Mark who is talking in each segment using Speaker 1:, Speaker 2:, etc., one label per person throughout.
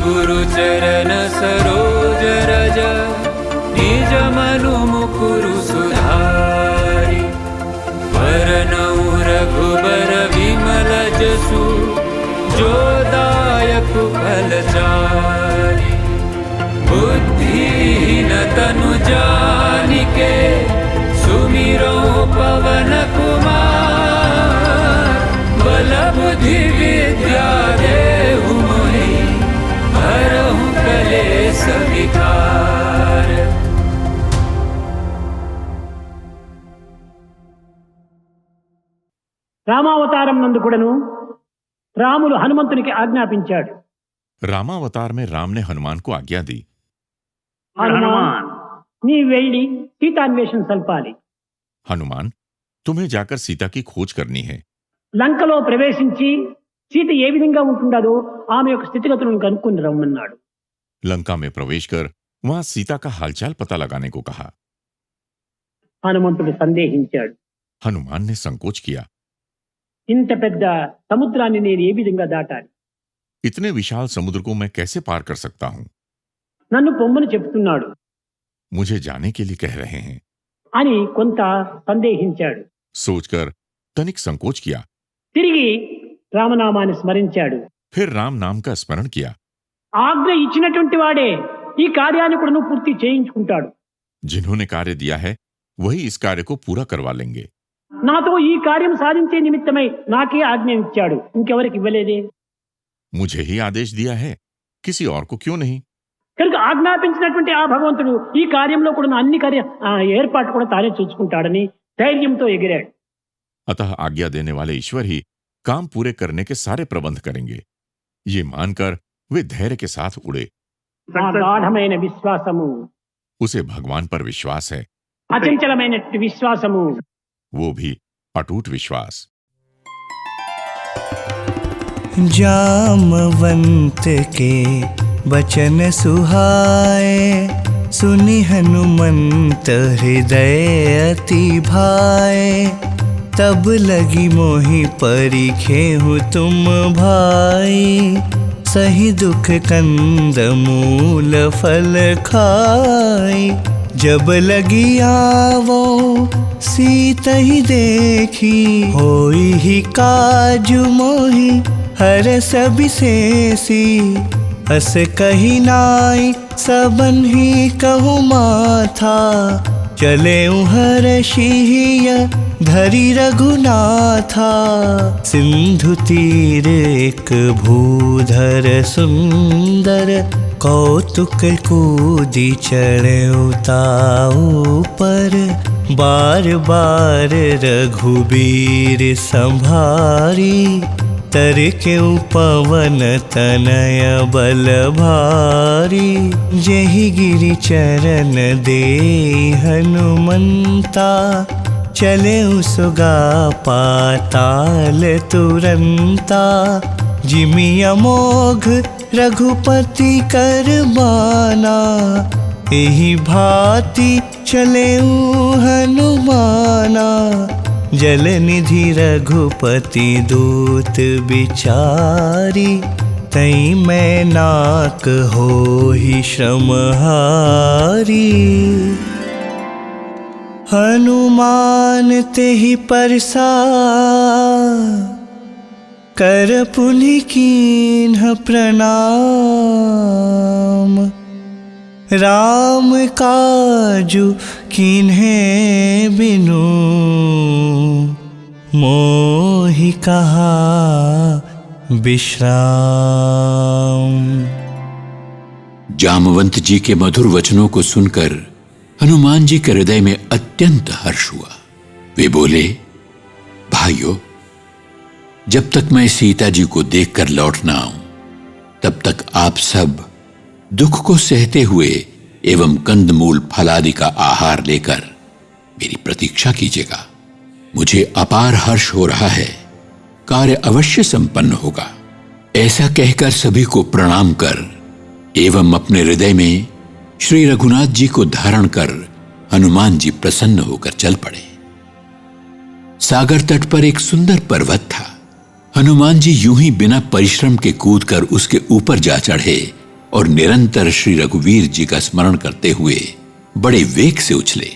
Speaker 1: गुरु चरण सरोज रज निज मनु मुकुरु सुधारि वरनउ रघुबर विमल जसु जो दायक फलचारि बुद्धिहीन तनु जानिके सुमिरो पवन कुमार बल बुद्धि विद्या देहु मोहि हरहु कलेश विकार।
Speaker 2: రామావతారం నందు కూడాను రాములు హనుమంతునికి ఆజ్ఞాపించాడు.
Speaker 3: रामावतार में राम ने हनुमान को आज्ञा दी।
Speaker 2: హనుమాన్ నీ వెళ్ళి సీతాన్వేషణ సల్పాలి.
Speaker 3: हनुमान, तुम्हें जाकर सीता की खोज करनी है।
Speaker 2: లంకలో ప్రవేశించి సీత ఏ విధంగా ఉంటుండదో ఆమె యొక్క స్థితిగతులను కనుక్కొని రమ్మన్నాడు.
Speaker 3: लंका में प्रवेश कर वहां सीता का हालचाल पता लगाने को कहा।
Speaker 2: హనుమంతుడు సందేహించాడు.
Speaker 3: हनुमान ने संकोच किया।
Speaker 2: ఇంత పెద్ద సముద్రాన్ని నేను ఏ విధంగా దాటాలి?
Speaker 3: इतने विशाल समुद्र को मैं कैसे पार कर सकता हूं?
Speaker 2: నన్ను పొమ్మని చెప్తున్నాడు
Speaker 3: मुझे जाने के लिए कह रहे हैं।
Speaker 2: అని కొంత సందేహించాడు.
Speaker 3: सोचकर तनिक संकोच किया।
Speaker 2: తిరిగి రామనామాన్ని స్మరించాడు.
Speaker 3: फिर राम नाम का स्मरण किया।
Speaker 2: ఆజ్ఞ ఇచ్చినటువంటి వాడే ఈ కార్యాన్ని కూడా నువ్వు పూర్తి చేయించుకుంటాడు.
Speaker 3: जिन्होंने कार्य दिया है वही इस कार्य को पूरा करवा लेंगे।
Speaker 2: నాతో ఈ కార్యం సాధించే నిమిత్తమై నాకే ఆజ్ఞ ఇచ్చాడు, ఇంకెవరికి ఇవ్వలేదే.
Speaker 3: मुझे ही आदेश दिया है, किसी और को क्यों नहीं?
Speaker 2: కనుక ఆజ్ఞాపించినటువంటి ఆ భగవంతుడు ఈ కార్యంలో కూడా అన్ని ఏర్పాటు కూడా తానే చూసుకుంటాడని ధైర్యంతో ఎగిరాడు.
Speaker 3: अतः आज्ञा देने वाले ईश्वर ही काम पूरे करने के सारे प्रबंध करेंगे, ये मानकर वे धैर्य के साथ उड़े।
Speaker 2: నా గాఢమైన విశ్వాసము,
Speaker 3: उसे भगवान पर विश्वास है,
Speaker 2: అచంచలమైన విశ్వాసము,
Speaker 3: वो भी अटूट विश्वास।
Speaker 4: जामवंत के बचन सुहाए, सुनि हनुमंत हृदय अति भाए। तब लगी मोहि परिखेहु तुम भाई, सही दुख कंद मूल फल खाई। जब लगी आवो सीतहि देखी, होई ही काजु मोहि हरस बिसेसी। अस कही नाई सबन ही कहु माथा, चले हर्षिय धरि रघुनाथा। सिंधु तीर एक भूधर सुंदर, कौतुक कूदी चढ़े उताऊ पर। बार बार रघुबीर संभारी, तर के पवन तनय बल भारी। जहि गिरि चरण दे हनुमंता, चले सुगा पाताल तुरंता। जिमि अमोघ रघुपति कर बाना, एहि भांति चले हनुमाना। जल निधि रघुपति दूत बिचारी, तई मैं नाक हो ही श्रमहारी। हनुमान तेहि परसा, कर पुनि कीन्ह प्रणाम। राम काजु कीन्हे बिनु, मोहि कहा विश्राम।
Speaker 5: जामवंत जी के मधुर वचनों को सुनकर हनुमान जी के हृदय में अत्यंत हर्ष हुआ। वे बोले, भाइयों, जब तक मैं सीता जी को देखकर लौट ना आऊं, तब तक आप सब दुख को सहते हुए एवं कंदमूल फलादि का आहार लेकर मेरी प्रतीक्षा कीजिएगा। मुझे अपार हर्ष हो रहा है, कार्य अवश्य संपन्न होगा। ऐसा कहकर सभी को प्रणाम कर एवं अपने हृदय में श्री रघुनाथ जी को धारण कर हनुमान जी प्रसन्न होकर चल पड़े। सागर तट पर एक सुंदर पर्वत था। हनुमान जी यूं ही बिना परिश्रम के कूदकर उसके ऊपर जा चढ़े और निरंतर श्री रघुवीर जी का स्मरण करते हुए बड़े वेग से उछले।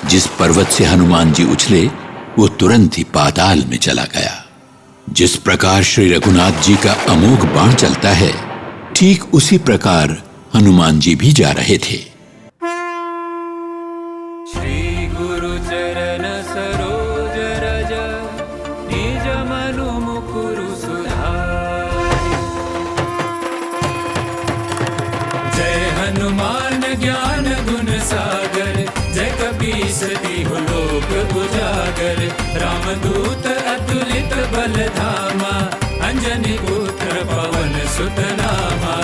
Speaker 5: जिस पर्वत से हनुमान जी उछले वो तुरंत ही पाताल में चला गया। जिस प्रकार श्री रघुनाथ जी का अमोघ बाण चलता है, ठीक उसी प्रकार हनुमान जी भी जा रहे थे।
Speaker 1: श्री गुरु चरण सरोज रज निज मनु मुकुरु सुधारि। जय हनुमान ज्ञान गुण सागर, जय कपीस तिहु लोक उजागर। रामदूत अतुलित बल धामा, अंजनी पुत्र पवन सुत नामा।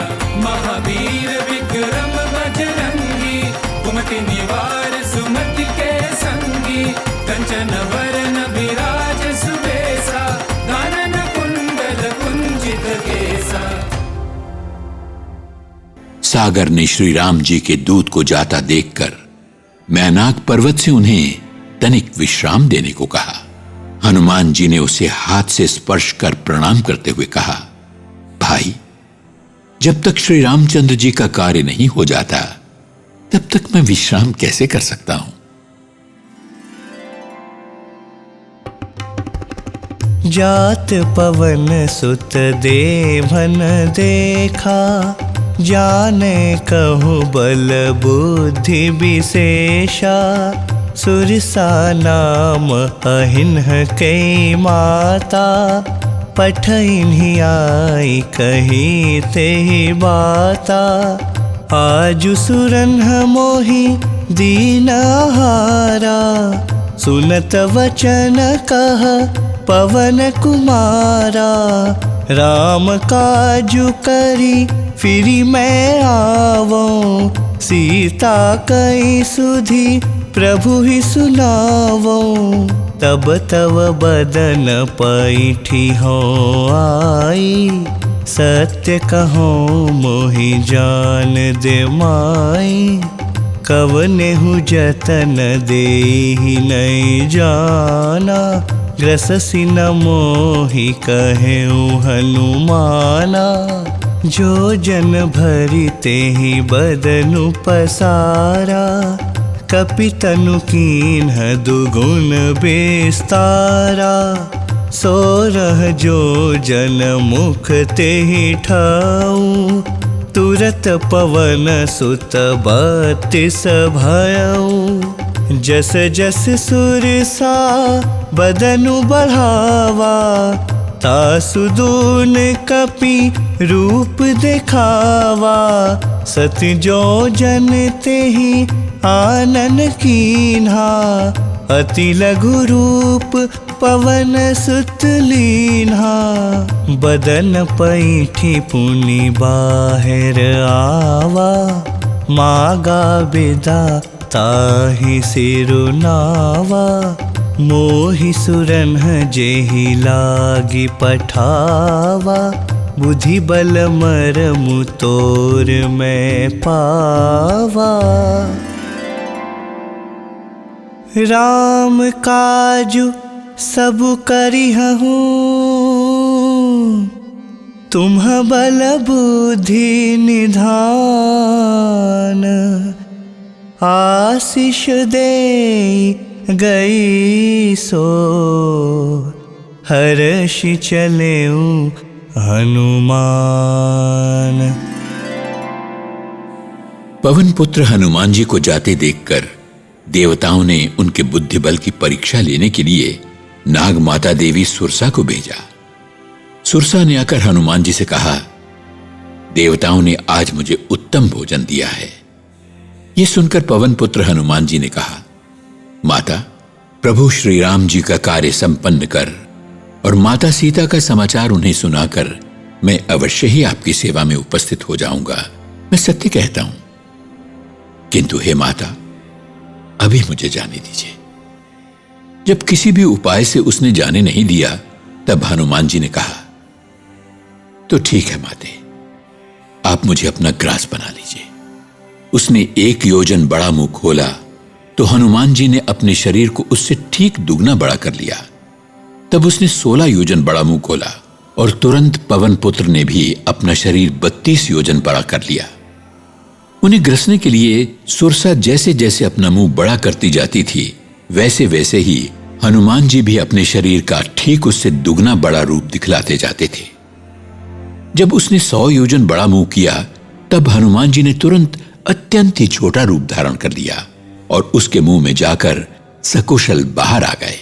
Speaker 1: महावीर विक्रम बजरंगी, कुमति निवार सुमति के संगी। कंचन वरन विराज सुबेसा, कानन कुंडल कुंजित केसा।
Speaker 5: सागर ने श्री राम जी के दूत को जाता देखकर मैनाक पर्वत से उन्हें तनिक विश्राम देने को कहा। हनुमान जी ने उसे हाथ से स्पर्श कर प्रणाम करते हुए कहा, भाई, जब तक श्री रामचंद्र जी का कार्य नहीं हो जाता तब तक मैं विश्राम कैसे कर सकता हूं।
Speaker 4: जात पवन सुत देवन देखा, जाने कहु बल बुद्धि विशेषा। सुरसा नाम अहिन्ह कै माता, पठइन्हि आई कही तेहि बाता। आजु सुरन्ह मोहि दीनहारा, सुनत वचन कह पवन कुमारा। राम काजु करी फिरि मैं आवो, सीता कई सुधि प्रभु ही सुनावो। तब तव बदन पैठी हो आई, सत्य कहो मोहि जान दे माई। कवनेहु जतन देहि नहीं जाना, ग्रससि न मोहि कहेउ हनुमाना। जो जन भरि तेहि बदनु पसारा, कपितनु कीन्ह दुगुन बेस्तारा। सोरह जो जन मुख तेहि ठाऊ, तुरत पवन सुत बत्तीस भयऊ। जस जस सुरसा बदनु बढ़ावा, तासु दून कपि रूप दिखावा। सति जो जन तेहि आनन कीन्हा, अति लघु रूप पवन सुत लीन्हा। बदन पैठी पुनि बाहिर आवा, मागा बिदा ताहि सिरुनावा। मोहि सुरन्ह जेहि लागी पठावा, बुद्धि बल मरमु तोर मैं पावा। राम काजु सब करिहूँ, तुम्ह बल बुद्धि निधान। आशीष दे गई सो, हर्षि चलेऊ हनुमान।
Speaker 5: पवन पुत्र हनुमान जी को जाते देखकर देवताओं ने उनके बुद्धि बल की परीक्षा लेने के लिए नाग माता देवी सुरसा को भेजा। सुरसा ने आकर हनुमान जी से कहा, देवताओं ने आज मुझे उत्तम भोजन दिया है। यह सुनकर पवन पुत्र हनुमान जी ने कहा, माता, प्रभु श्री राम जी का कार्य संपन्न कर और माता सीता का समाचार उन्हें सुनाकर मैं अवश्य ही आपकी सेवा में उपस्थित हो जाऊंगा। मैं सत्य कहता हूं, किंतु हे माता, अभी मुझे जाने दीजिए। जब किसी भी उपाय से उसने जाने नहीं दिया, तब हनुमान जी ने कहा, तो ठीक है माते, आप मुझे अपना ग्रास बना लीजिए। उसने 1 योजन बड़ा मुंह खोला तो हनुमान जी ने अपने शरीर को उससे ठीक दुगना बड़ा कर लिया। तब उसने 16 योजन बड़ा मुंह खोला और तुरंत पवन पुत्र ने भी अपना शरीर 32 योजन बड़ा कर लिया। उन्हें ग्रसने के लिए सुरसा जैसे जैसे अपना मुंह बड़ा करती जाती थी, वैसे वैसे ही हनुमान जी भी अपने शरीर का ठीक उससे दुगना बड़ा रूप दिखलाते जाते थे। जब उसने 100 योजन बड़ा मुंह किया, तब हनुमान जी ने तुरंत अत्यंत ही छोटा रूप धारण कर लिया और उसके मुंह में जाकर सकुशल बाहर आ गए।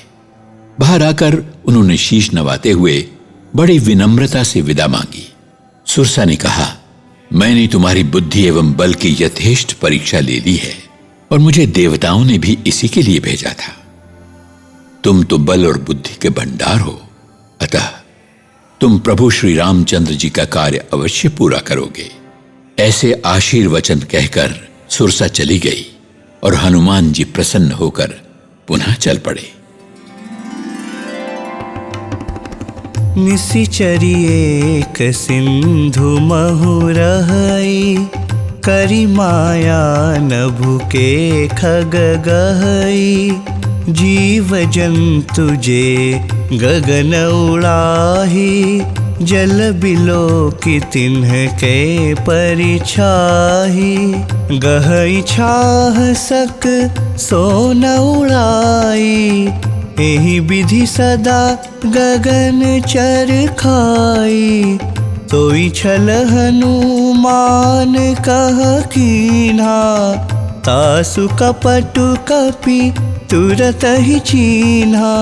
Speaker 5: बाहर आकर उन्होंने शीश नवाते हुए बड़ी विनम्रता से विदा मांगी। सुरसा ने कहा, मैंने तुम्हारी बुद्धि एवं बल की यथेष्ट परीक्षा ले ली है और मुझे देवताओं ने भी इसी के लिए भेजा था। तुम तो बल और बुद्धि के भंडार हो, अतः तुम प्रभु श्री रामचंद्र जी का कार्य अवश्य पूरा करोगे। ऐसे आशीर्वचन कहकर सुरसा चली गई और हनुमान जी प्रसन्न होकर पुनः चल पड़े।
Speaker 4: निशिचरी एक सिंधु महुरहई, करी माया नभु के खग गहई। जीव जंतु जे गगन उड़ाही, जल बिलो की तिन्ह के परिछाही। गहई छाह सक सोन उड़ाई, एहि विधि सदा गगन चर खाई। तोई छल हनुमान कह कीन्हा, तासु कपटु कपि तुरत ही चीन्हा।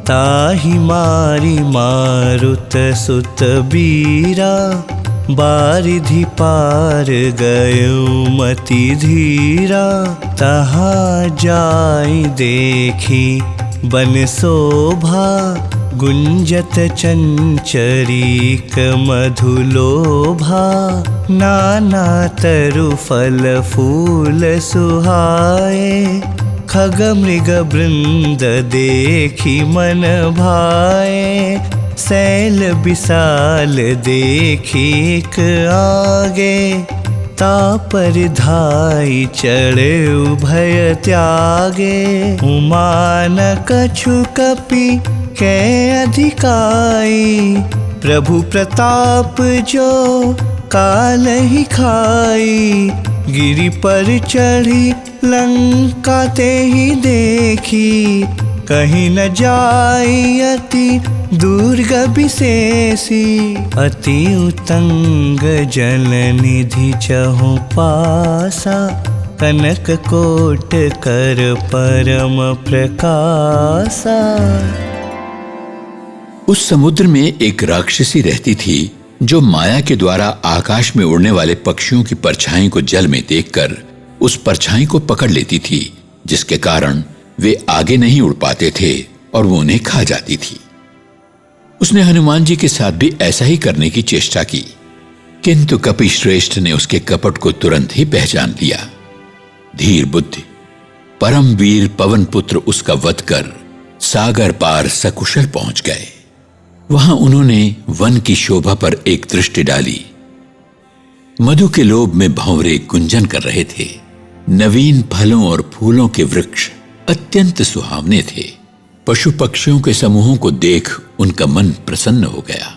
Speaker 4: ताहि मारी मारुत सुत बीरा, बारिधि पार गयो मति धीरा। तहाँ जाई देखी बन शोभा, गुंजत चंचरीक मधुलोभा। नाना तरु फल फूल सुहाए, खग मृग वृंद देखी मन भाए। शैल विशाल देखी एक आगे, तापर धाई चढ़े उभय त्यागे। उमान कछु कपि कै अधिकाई, प्रभु प्रताप जो काल ही खाई। गिरि पर चढ़ी लंका ते ही देखी, कहीं न जाई अति दुर्ग विशेषी। अति उतंग जल निधि चहु पासा, कनक कोट कर परम प्रकाशा।
Speaker 5: उस समुद्र में एक राक्षसी रहती थी, जो माया के द्वारा आकाश में उड़ने वाले पक्षियों की परछाई को जल में देखकर उस परछाई को पकड़ लेती थी, जिसके कारण वे आगे नहीं उड़ पाते थे और वो उन्हें खा जाती थी। उसने हनुमान जी के साथ भी ऐसा ही करने की चेष्टा की, किंतु कपिश्रेष्ठ ने उसके कपट को तुरंत ही पहचान लिया। धीर बुद्धि परम वीर पवन पुत्र उसका वध कर सागर पार सकुशल पहुंच गए। वहां उन्होंने वन की शोभा पर एक दृष्टि डाली। मधु के लोभ में भंवरे गुंजन कर रहे थे। नवीन फलों और फूलों के वृक्ष अत्यंत सुहावने थे। पशु पक्षियों के समूहों को देख उनका मन प्रसन्न हो गया।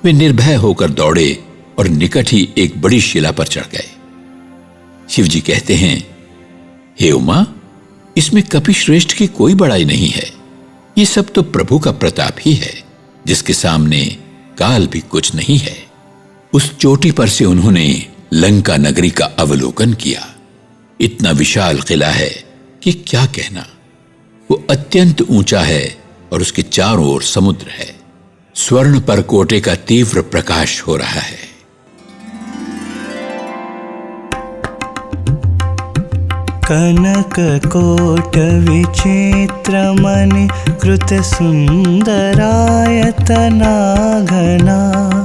Speaker 5: वे निर्भय होकर दौड़े और निकट ही एक बड़ी शिला पर चढ़ गए। शिवजी कहते हैं, हे उमा, इसमें कपिश्रेष्ठ की कोई बड़ाई नहीं है। ये सब तो प्रभु का प्रताप ही है, जिसके सामने काल भी कुछ नहीं है। उस चोटी पर से उन्होंने लंका नगरी का अवलोकन किया। इतना विशाल किला है कि क्या कहना। वो अत्यंत ऊंचा है और उसके चारों ओर समुद्र है। स्वर्ण पर कोटे का तीव्र प्रकाश हो रहा है।
Speaker 4: कनक कोट विचित्र मणि कृत सुंदरायतना घना।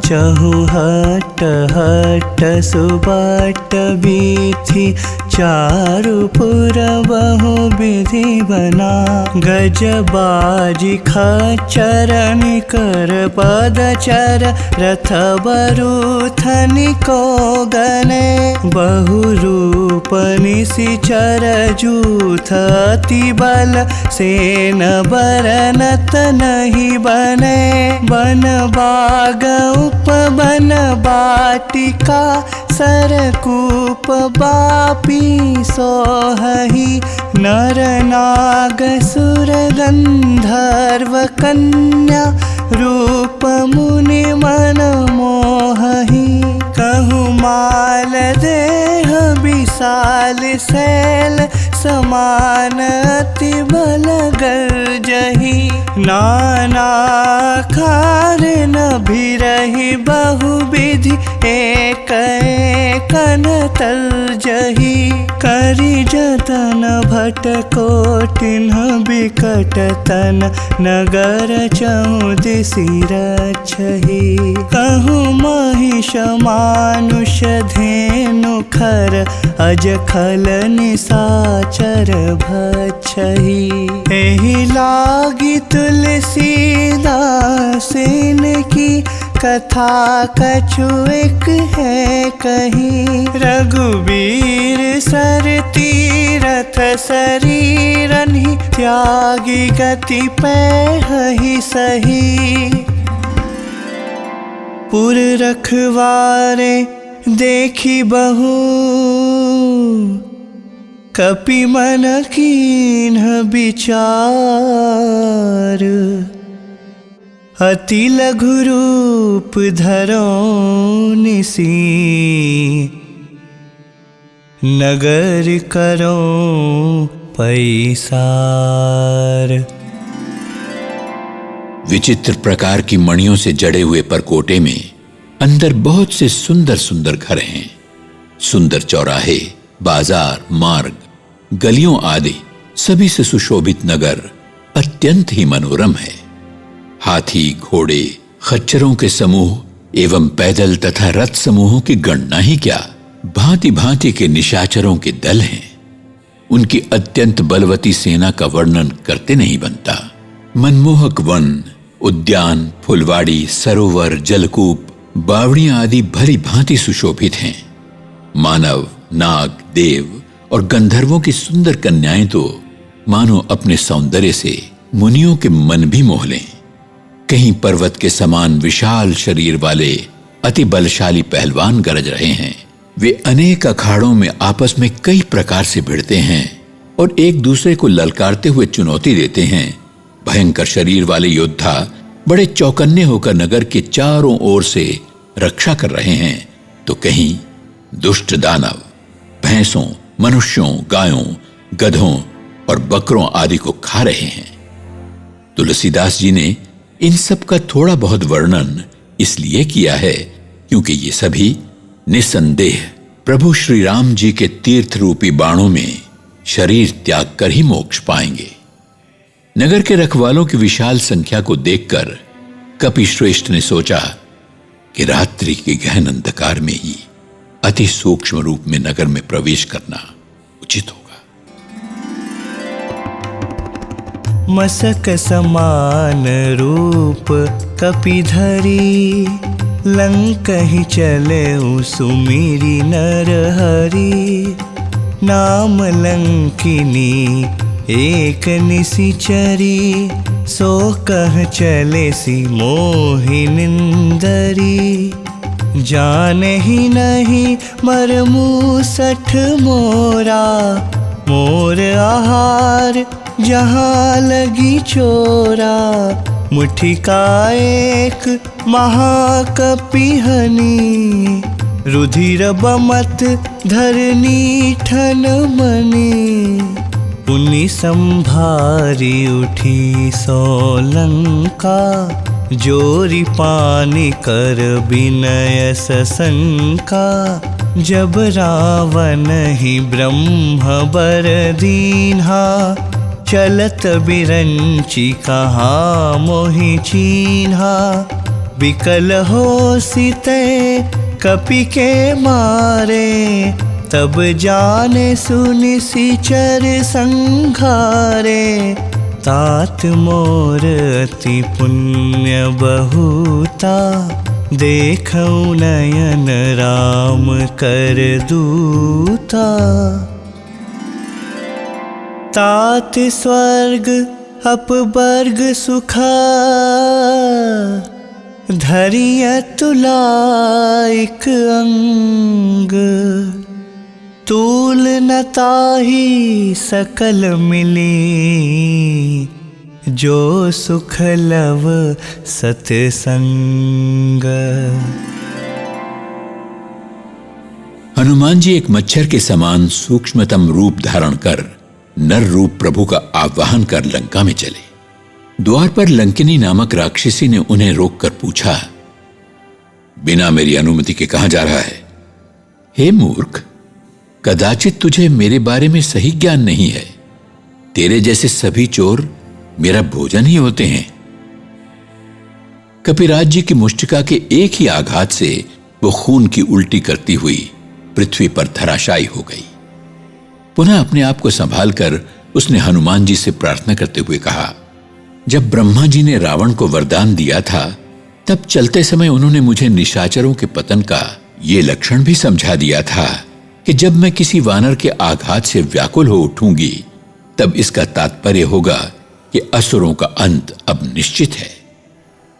Speaker 4: चहु हट हट सुबट बीथि चारुपुर बहु विधि बना। गजबाजी खच्चर निकर पदचर रथ बरूथनि को गने। बहुरूप निशिचर जूथ अति बल सेन बरनत नहीं बने। बन बाग उपवन बाटिका सरकूप बापी सोहहि। नर नाग सुर गंधर्व कन्या रूप मुनि मन मोहहि। कहूँ माल देह विशाल शैल समान अति बल गर्जहि। नाना कार नभिरहि बहुविधि एक एकन तर्जहि। करि जतन भट कोटिन्ह बिकट तन नगर चहुदिसि रक्षहि। कहूँ महिष मानुष धेनु खर अज खल निशाचर भक्षहि। एहि लागी तुलसीदासिन की कथा कछु एक है कही। रघुबीर सर तीरथ शरीरनि त्यागी गति पैहि सही। पुर रखवारे देखी बहु कपि मन कीन्ह विचार। अति लघु रूप धरो निसी नगर करो पैसार।
Speaker 5: विचित्र प्रकार की मणियों से जड़े हुए परकोटे में अंदर बहुत से सुंदर सुंदर घर हैं। सुंदर चौराहे, बाजार, मार्ग, गलियों आदि सभी से सुशोभित नगर अत्यंत ही मनोरम है। हाथी, घोड़े, खच्चरों के समूह एवं पैदल तथा रथ समूहों की गणना ही क्या, भांति भांति के निशाचरों के दल हैं। उनकी अत्यंत बलवती सेना का वर्णन करते नहीं बनता। मनमोहक वन, उद्यान, फुलवाड़ी, सरोवर, जलकूप, बावड़ियां आदि भली भांति सुशोभित हैं। मानव, नाग, देव और गंधर्वों की सुंदर कन्याएं तो मानो अपने सौंदर्य से मुनियों के मन भी मोह लें। कहीं पर्वत के समान विशाल शरीर वाले अति बलशाली पहलवान गरज रहे हैं। वे अनेक अखाड़ों में आपस में कई प्रकार से भिड़ते हैं और एक दूसरे को ललकारते हुए चुनौती देते हैं। भयंकर शरीर वाले योद्धा बड़े चौकन्ने होकर नगर के चारों ओर से रक्षा कर रहे हैं, तो कहीं दुष्ट दानव भैंसों, मनुष्यों, गायों, गधों और बकरों आदि को खा रहे हैं। तुलसीदास जी ने इन सब का थोड़ा बहुत वर्णन इसलिए किया है क्योंकि ये सभी निसंदेह प्रभु श्री राम जी के तीर्थ रूपी बाणों में शरीर त्याग कर ही मोक्ष पाएंगे। नगर के रखवालों की विशाल संख्या को देखकर कपि श्रेष्ठ ने सोचा कि रात्रि के गहन अंधकार में ही अति सूक्ष्म रूप में नगर में प्रवेश करना उचित होगा।
Speaker 4: मसक समान रूप कपिधरी लंक ही चले सुमिरी नर हरि। नाम लंकिनी एक निशिचरी सो कह चले सी मोहि निंदरी। जाने ही नहीं मरमू सठ मोरा मोर आहार जहाँ लगी चोरा। मुट्ठी का एक महाकपिहनी रुधिर बमत धरनी ठन मनी। पुनि संभारी उठी सोलंका जोरी पानी कर विनय सशंका। जब रावण ही ब्रह्म बर दीन्हा चलत बिरंची कहाँ मोहि चीन्हा। विकल हो सीते कपि के मारे तब जाने सुनि सिचर संघारे, तात मोर अति पुण्य बहुता, देखऊं नयन राम कर दूता। तात स्वर्ग अपवर्ग सुखा, धरिय तुलाइक अंग, तूल न ताहि सकल मिली, जो सुख लव सत्संग।
Speaker 5: हनुमान जी एक मच्छर के समान सूक्ष्मतम रूप धारण कर नर रूप प्रभु का आवाहन कर लंका में चले। द्वार पर लंकिनी नामक राक्षसी ने उन्हें रोककर पूछा, बिना मेरी अनुमति के कहां जा रहा है? हे मूर्ख, कदाचित तुझे मेरे बारे में सही ज्ञान नहीं है। तेरे जैसे सभी चोर मेरा भोजन ही होते हैं। कपिराज जी की मुष्टिका के एक ही आघात से वो खून की उल्टी करती हुई पृथ्वी पर धराशायी हो गई। पुनः अपने आप को संभाल कर उसने हनुमान जी से प्रार्थना करते हुए कहा, जब ब्रह्मा जी ने रावण को वरदान दिया था, तब चलते समय उन्होंने मुझे निशाचरों के पतन का ये लक्षण भी समझा दिया था कि जब मैं किसी वानर के आघात से व्याकुल हो उठूंगी, तब इसका तात्पर्य होगा कि असुरों का अंत अब निश्चित है।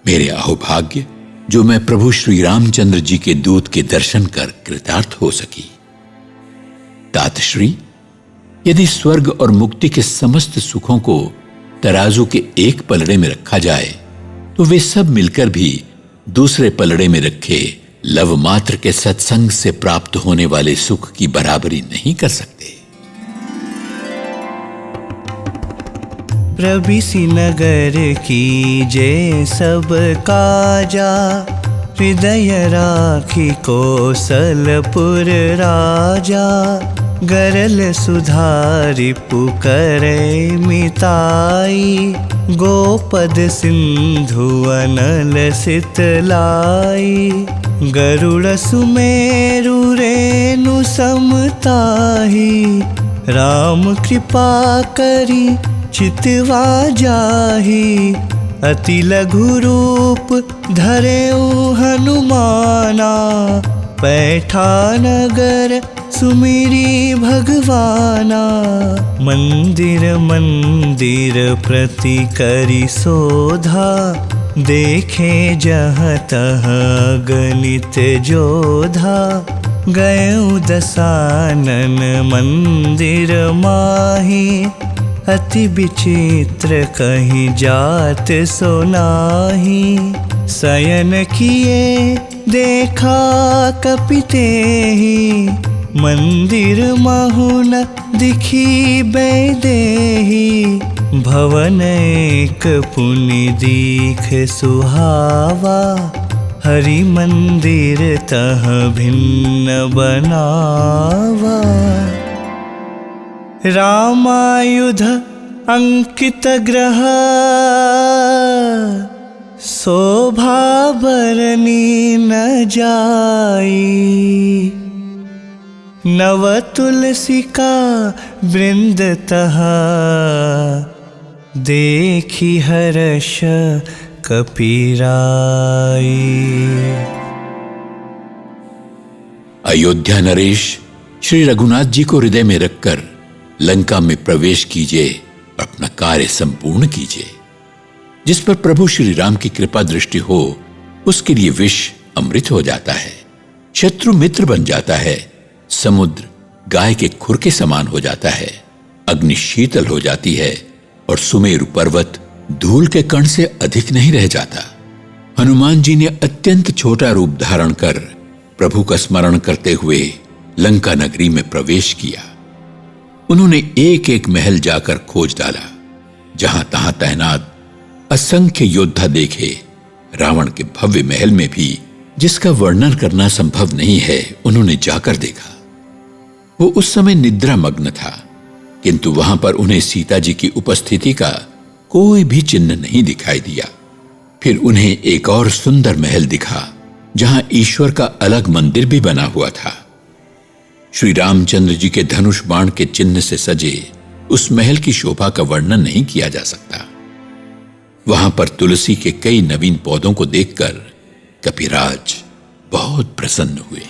Speaker 5: मेरे अहोभाग्य जो मैं प्रभु श्री रामचंद्र जी के दूत के दर्शन कर कृतार्थ हो सकी। तातश्री, यदि स्वर्ग और मुक्ति के समस्त सुखों को तराजू के एक पलड़े में रखा जाए, तो वे सब मिलकर भी दूसरे पलड़े में रखे लव मात्र के सत्संग से प्राप्त होने वाले सुख की बराबरी नहीं कर सकते।
Speaker 4: प्रभिसि नगर की जय सब काजा, हृदय राखी कौशलपुर राजा। गरल सुधारि पुकरै मिताई, गोपद सिंधु अनल सितलाई। गरुड़ सुमेरु रेणु समताही, राम कृपा करी चितवा जाही। अति लघु रूप धरेऊ हनुमाना, पैठा नगर सुमिरी भगवाना। मंदिर मंदिर प्रति करी शोधा, देखे जहाँ तहाँ गणित जोधा। गयऊ दसानन मंदिर माही, अति विचित्र कहीं जात सोनाही। शयन किए देखा कपितेहि, मंदिर महुन दिखी बैदेही। भवन एक पुनि दीख सुहावा, हरि मंदिर तह भिन्न बनावा। रामायुध अंकित ग्रह, शोभा बरनी न जाई। नव तुलसी का वृंद तहा, देखी हर्ष कपिराई।
Speaker 5: अयोध्या नरेश, श्री रघुनाथ जी को हृदय में रखकर लंका में प्रवेश कीजिए, अपना कार्य संपूर्ण कीजिए। जिस पर प्रभु श्री राम की कृपा दृष्टि हो, उसके लिए विष अमृत हो जाता है, शत्रु मित्र बन जाता है, समुद्र गाय के खुर के समान हो जाता है, अग्नि शीतल हो जाती है और सुमेरु पर्वत धूल के कण से अधिक नहीं रह जाता। हनुमान जी ने अत्यंत छोटा रूप धारण कर प्रभु का स्मरण करते हुए लंका नगरी में प्रवेश किया। उन्होंने एक एक महल जाकर खोज डाला, जहां तहां तैनात असंख्य योद्धा देखे। रावण के भव्य महल में भी, जिसका वर्णन करना संभव नहीं है, उन्होंने जाकर देखा। वो उस समय निद्रा मग्न था, किंतु वहां पर उन्हें सीता जी की उपस्थिति का कोई भी चिन्ह नहीं दिखाई दिया। फिर उन्हें एक और सुंदर महल दिखा, जहां ईश्वर का अलग मंदिर भी बना हुआ था। श्री रामचंद्र जी के धनुष बाण के चिन्ह से सजे उस महल की शोभा का वर्णन नहीं किया जा सकता। वहां पर तुलसी के कई नवीन पौधों को देखकर कपिराज बहुत प्रसन्न हुए।